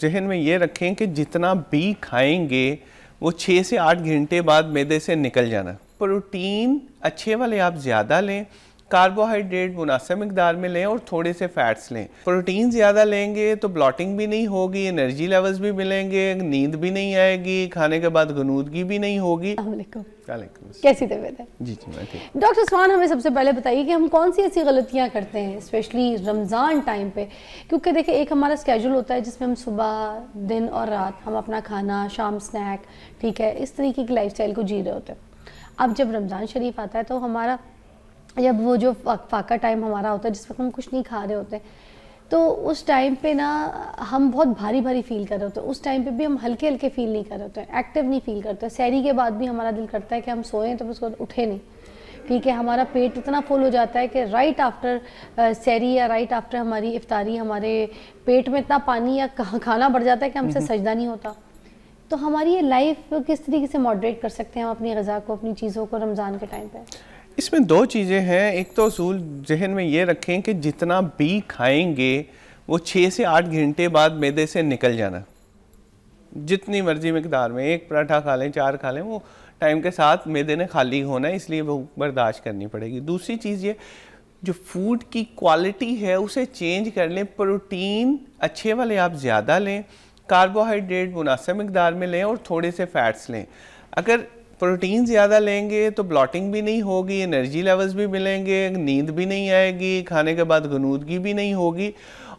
जहन में ये रखें कि जितना भी खाएंगे वो 6 से 8 घंटे बाद मैदे से निकल जाना। प्रोटीन अच्छे वाले आप ज़्यादा लें, कार्बोहाइड्रेट मुनासिब मिकदार में लें और थोड़े से फैट्स लें। प्रोटीन ज़्यादा लेंगे तो ब्लॉटिंग भी नहीं होगी, एनर्जी लेवल्स भी मिलेंगे, नींद भी नहीं आएगी, खाने के बाद गनूदगी भी नहीं होगी। कैसी तबीयत है? जी मैं ठीक। डॉक्टर उस्मान, हमें सबसे पहले बताइए कि हम कौन सी ऐसी गलतियां करते हैं स्पेशली रमज़ान टाइम पे, क्योंकि देखिए एक हमारा स्केड्यूल होता है जिसमें हम सुबह, दिन और रात हम अपना खाना, शाम स्नैक, ठीक है, इस तरीके की लाइफस्टाइल को जी रहे होते हैं। अब जब रमज़ान शरीफ आता है तो हमारा जब वो जो फाका टाइम हमारा होता है जिस वक्त हम कुछ नहीं खा रहे होते, तो उस टाइम पे ना हम बहुत भारी भारी फील कर रहे होते हैं। उस टाइम पे भी हम हल्के हल्के फील नहीं कर रहे होते हैं, एक्टिव नहीं फील करते। सहरी के बाद भी हमारा दिल करता है कि हम सोएं तो उसको उठे नहीं, ठीक है। हमारा पेट इतना फुल हो जाता है कि राइट आफ्टर सहरी या राइट आफ्टर हमारी इफ्तारी हमारे पेट में इतना पानी या खाना बढ़ जाता है कि हमसे सजदा नहीं होता। तो हमारी ये लाइफ किस तरीके से मॉडरेट कर सकते हैं हम अपनी ग़िज़ा को, अपनी चीज़ों को रमज़ान के टाइम पे? इसमें दो चीज़ें हैं। एक तो असूल जहन में ये रखें कि जितना भी खाएंगे वो 6 से 8 घंटे बाद मैदे से निकल जाना। जितनी मर्जी मिकदार में, एक पराठा खा लें, 4 खा लें, वो टाइम के साथ मैदे ने खाली होना है, इसलिए वो बर्दाश्त करनी पड़ेगी। दूसरी चीज़ ये, जो फूड की क्वालिटी है उसे चेंज कर लें। प्रोटीन अच्छे वाले आप ज़्यादा लें, कार्बोहाइड्रेट मुनासिब मिकदार में लें और थोड़े से फैट्स लें। अगर प्रोटीन ज़्यादा लेंगे तो ब्लॉटिंग भी नहीं होगी, एनर्जी लेवल्स भी मिलेंगे, नींद भी नहीं आएगी, खाने के बाद गनूदगी भी नहीं होगी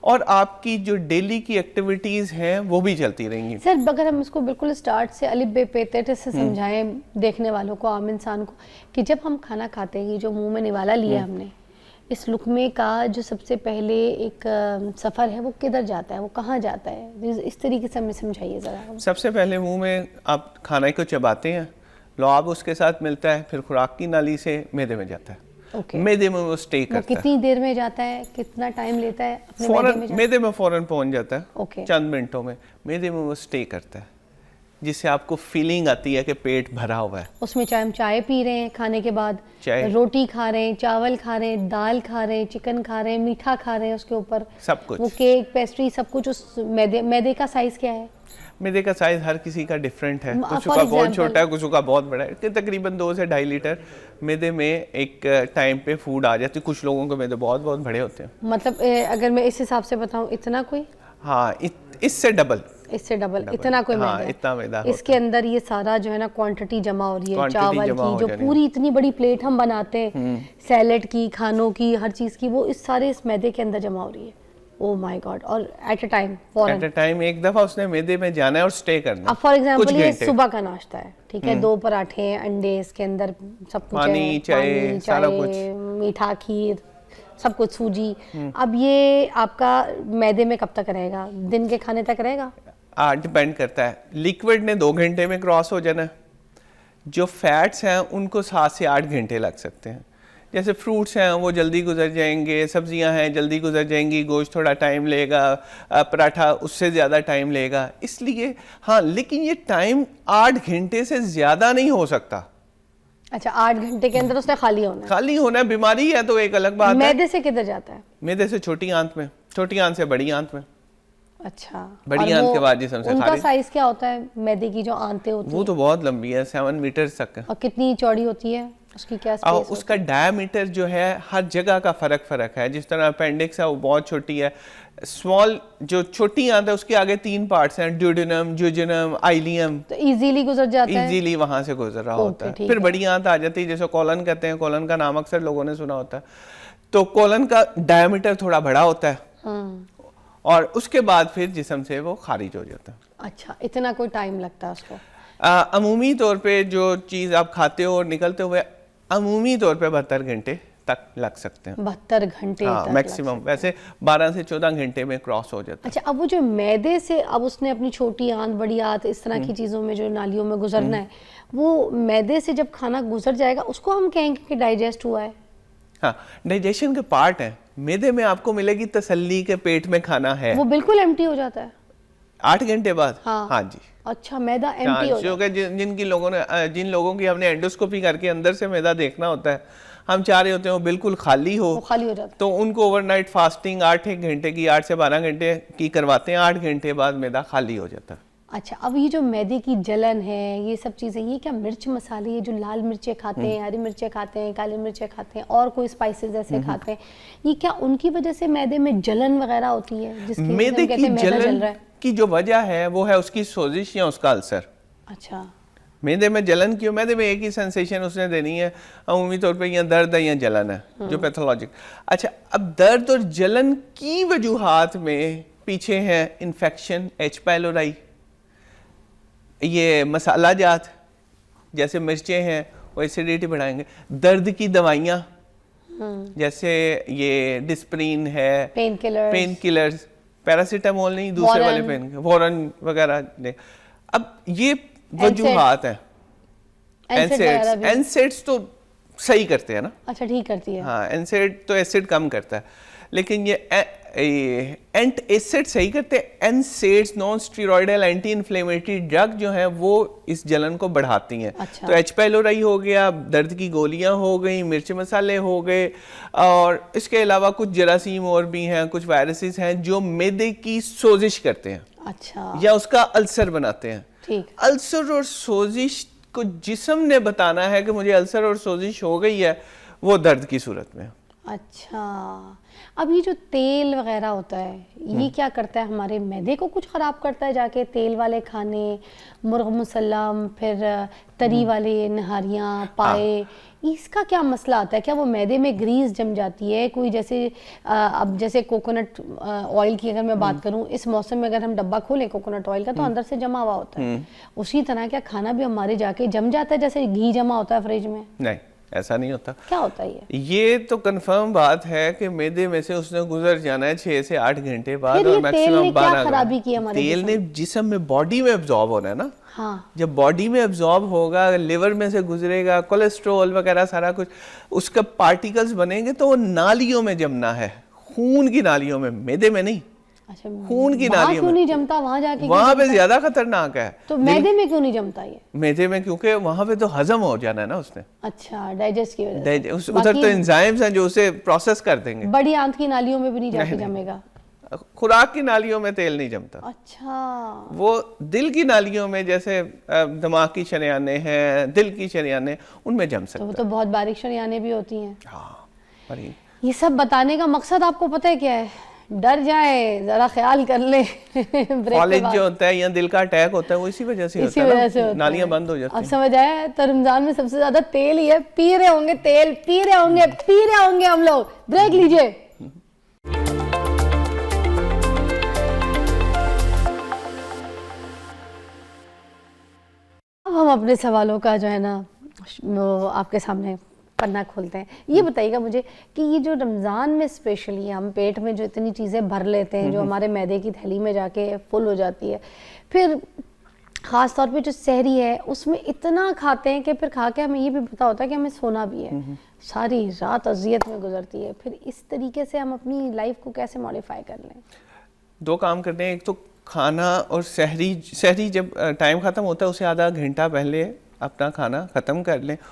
और आपकी जो डेली की एक्टिविटीज़ हैं वो भी चलती रहेंगी। सर, अगर हम इसको बिल्कुल स्टार्ट से अलिफ बे पे ते से समझाएं देखने वालों को, आम इंसान को, कि जब हम खाना खाते हैं, जो मुंह में निवाला लिया हमने, इस लुकमे का जो सबसे पहले एक सफ़र है वो किधर जाता है, वो कहाँ जाता है, इस तरीके से हमें समझाइए ज़रा। सबसे पहले मुँह में आप खाने को चबाते हैं, लुआब उसके साथ मिलता है, फिर खुराक की नाली से मैदे में जाता है। मैदे में वो स्टे करता है। कितनी देर में जाता है, कितना टाइम लेता है अपने मैदे में फौरन पहुंच जाता है। चंद मिनटों में मैदे में वो स्टे करता है, जिससे आपको फीलिंग आती है कि पेट भरा हुआ है। उसमें चाहे हम चाय पी रहे हैं, खाने के बाद रोटी खा रहे हैं, चावल खा रहे हैं, दाल खा रहे हैं, चिकन खा रहे हैं, मीठा खा रहे हैं, उसके ऊपर सब कुछ, वो केक, पेस्ट्री, सब कुछ। उस मैदे का साइज क्या है? मैदे का साइज हर किसी का डिफरेंट है। कुछ का बहुत छोटा है, कुछ का बहुत बड़ा है। कि तकरीबन 2 से 2.5 लीटर मैदे में एक टाइम पे फूड आ जाती है। कुछ लोगों के मैदे बहुत बहुत बड़े होते हैं। मतलब अगर मैं इस हिसाब से बताऊं, इतना कोई? हाँ, इससे डबल इतना कोई मैदा? इतना मैदा इसके अंदर ये सारा जो है ना क्वांटिटी जमा हो रही है चावल की, जो पूरी इतनी बड़ी प्लेट हम बनाते हैं सैलेड की, खानों की, हर चीज की, वो इस सारे इस मैदे के अंदर जमा हो रही है। Oh my God. और एट अ टाइम एक दफा उसने मैदे में जाना है और स्टे करना है। अब फॉर एग्जांपल ये सुबह का नाश्ता है, ठीक है, 2 पराठे, अंडे, इसके अंदर सब कुछ है, चाय, सारा कुछ, मीठा, खीर, सब कुछ, सूजी। अब ये आपका मैदे में कब तक रहेगा? दिन के खाने तक रहेगा? डिपेंड करता है। लिक्विड ने 2 घंटे में क्रॉस हो जाना। जो फैट्स हैं उनको 7 से 8 घंटे लग सकते हैं। जैसे फ्रूट्स हैं वो जल्दी गुजर जाएंगे, सब्जियां हैं जल्दी गुजर जाएंगी, गोश्त थोड़ा टाइम लेगा, पराठा उससे ज़्यादा टाइम लेगा। इसलिए हाँ, लेकिन ये टाइम 8 घंटे से ज़्यादा नहीं हो सकता। अच्छा, 8 घंटे के अंदर उसने खाली होना है। बीमारी है तो एक अलग बात है। मैदे से किधर जाता है? मैदे से छोटी आंत में, छोटी आंत से बड़ी आंत में। अच्छा, बड़ी आंत के बाद जिसम से उनका साइज क्या होता है मैदे की जो आंतें होती हैं? वो तो बहुत लंबी है, 7 मीटर तक है। और कितनी चौड़ी होती है उसकी, क्या स्पेस? उसका डायमीटर जो है हर जगह का फर्क है। जिस तरह अपेंडिक्स है वो बहुत छोटी है। स्मॉल जो छोटी आंत है उसके आगे 3 पार्ट्स हैं, ड्यूडेनम, ज्यूजेनम, आइलियम। तो इजीली गुजर जाता है, इजीली वहां से गुजर रहा होता है। फिर बड़ी आंत आ जाती है, जैसे कोलन कहते हैं। कोलन का नाम अक्सर लोगों ने सुना होता है। तो कोलन का डायमीटर थोड़ा बड़ा होता है और उसके बाद फिर जिस्म से वो खारिज हो जाता है। अच्छा, इतना कोई टाइम लगता है उसको? अमूमी तौर पे जो चीज़ आप खाते हो और निकलते हुए अमूमी तौर पे 72 घंटे तक लग सकते हैं। 72 घंटे मैक्सिमम। वैसे 12 से 14 घंटे में क्रॉस हो जाता है। अच्छा, अब वो जो मैदे से अब उसने अपनी छोटी आंत, बड़ी आंत, इस तरह की चीज़ों में जो नालियों में गुजरना है, वो मैदे से जब खाना गुजर जाएगा उसको हम कहेंगे कि डाइजेस्ट हुआ है? हाँ, डाइजेशन के पार्ट है। मैदे में आपको मिलेगी तसल्ली के पेट में खाना है। वो बिल्कुल एम्प्टी हो जाता है 8 घंटे बाद। हाँ जी। अच्छा, मैदा एम्प्टी हो जाता है। जिन लोगों की हमने एंडोस्कोपी करके अंदर से मैदा देखना होता है, हम चाह रहे होते हैं वो बिल्कुल खाली हो, वो खाली हो जाता है। तो उनको ओवरनाइट फास्टिंग 8 घंटे की, 8 से 12 घंटे की करवाते हैं, 8 घंटे बाद मैदा खाली हो जाता है। अच्छा, अब ये जो मैदे की जलन है, ये सब चीज़ें, ये क्या मिर्च मसाले, ये जो लाल मिर्चें खाते हैं, हरी मिर्चें खाते हैं, काली मिर्चें खाते हैं और कोई स्पाइसेस ऐसे खाते हैं, ये क्या उनकी वजह से मैदे में जलन वगैरह होती है, जिसकी वजह से हम मैदे कहते की हैं मैदा जल जलन रहा है? की जो वजह है वो है उसकी सोजिश या उसका अल्सर। अच्छा, मैदे में जलन क्यों? मैदे में एक ही सेंसेशन उसने देनी है, अमूमी तौर पे या दर्द है या जलन है, जो पैथोलॉजिक। अच्छा, अब दर्द और जलन की वजूहात में पीछे है इन्फेक्शन, एच पाइलोराई, ये मसाला जात जैसे मिर्चें हैं वो एसिडिटी बढ़ाएंगे, दर्द की दवाइयाँ जैसे ये डिस्प्रिन है, पेन किलर्स, पैरासीटामोल नहीं, दूसरे वाले पेन, वॉरन वगैरह ने। अब ये वजूहात है। एनसेड्स तो सही करते हैं ना। अच्छा, ठीक करती है। हाँ, एनसेड तो एसिड कम करता है, लेकिन ये एंट एसिड सही करते हैं। NSAIDs non steroidal anti inflammatory drug जो है वो इस जलन को बढ़ाती हैं। अच्छा। तो एच पाइलोराई हो गया, दर्द की गोलियां हो गई, मिर्च मसाले हो गए, और इसके अलावा कुछ जरासीम और भी हैं, कुछ वायरसेस हैं जो मैदे की सोजिश करते हैं। अच्छा, या उसका अल्सर बनाते हैं। ठीक। अल्सर और सोजिश को जिस्म ने बताना है कि मुझे अल्सर और सोजिश हो गई है, वो दर्द की सूरत में। अच्छा, अब ये जो तेल वगैरह होता है, ये क्या करता है, हमारे मैदे को कुछ ख़राब करता है जाके? तेल वाले खाने, मुर्ग मुसल्लम, फिर तरी वाले नहारियाँ, पाए, इसका क्या मसला आता है? क्या वो मैदे में ग्रीस जम जाती है कोई? जैसे अब जैसे कोकोनट ऑयल की अगर मैं बात करूं, इस मौसम में अगर हम डब्बा खोलें कोकोनट ऑयल का तो अंदर से जमा हुआ होता है, उसी तरह क्या खाना भी हमारे जाके जम जाता है जैसे घी जमा होता है फ्रिज में? नहीं, ऐसा नहीं होता। क्या होता है ये तो कंफर्म बात है कि मैदे में से उसने गुजर जाना है 6 से 8 घंटे बाद, फिर और ये तेल ने मैक्सिमम क्या 12 खराबी की हमारे तेल ने जिस्म में, बॉडी में एब्जॉर्ब होना है ना। हाँ, जब बॉडी में एब्जॉर्ब होगा, लिवर में से गुजरेगा, कोलेस्ट्रॉल वगैरह सारा कुछ, उसका पार्टिकल्स बनेंगे तो वो नालियों में जमना है, खून की नालियों में, मैदे में नहीं। अच्छा, खून की वहाँ नालियों क्यों में नहीं जमता? वहाँ जाके वहां पे ज्यादा खतरनाक है। तो मैदे में क्यों नहीं जमता ये? मैदे में क्योंकि वहां पे तो हजम हो जाना है ना उसने। अच्छा, डाइजेस्ट की वजह से। उधर तो एंजाइम्स हैं जो उसे प्रोसेस कर देंगे। बड़ी आंत की नालियों में भी नहीं जाके जमेगा? खुराक की नालियों में तेल नहीं जमता। अच्छा, वो दिल की नालियों में, जैसे दिमाग की शरियाने हैं, दिल की शरियाने, उनमें जम सकता तो वो है। तो बहुत बारीक शरियाने भी होती हैं। हाँ, बड़ी। ये सब बताने का मकसद आपको पता है क्या है? डर जाए, जरा ख्याल कर ले। कॉलेज जो होता है या दिल का अटैक होता है वो इसी वजह से इसी होता वजह है से ना, होता नालियां है। बंद हो जाती अब हैं। समझ आया? तो रमजान में सबसे ज्यादा तेल ही है, पी रहे होंगे तेल, पी रहे होंगे हम लोग। ब्रेक लीजिए। अब हम अपने सवालों का जो है ना वो आपके सामने पन्ना खोलते हैं। ये बताइएगा मुझे कि ये जो रमज़ान में स्पेशली हम पेट में जो इतनी चीज़ें भर लेते हैं, जो हमारे मैदे की थैली में जाके फुल हो जाती है, फिर ख़ास तौर पे जो सहरी है उसमें इतना खाते हैं कि फिर खा के हमें ये भी पता होता है कि हमें सोना भी है, सारी रात अजियत में गुजरती है। फिर इस तरीके से हम अपनी लाइफ को कैसे मॉडिफाई कर लें? 2 काम करते हैं। एक तो खाना और सहरी जब टाइम ख़त्म होता है उससे आधा घंटा पहले अपना खाना ख़त्म कर लें,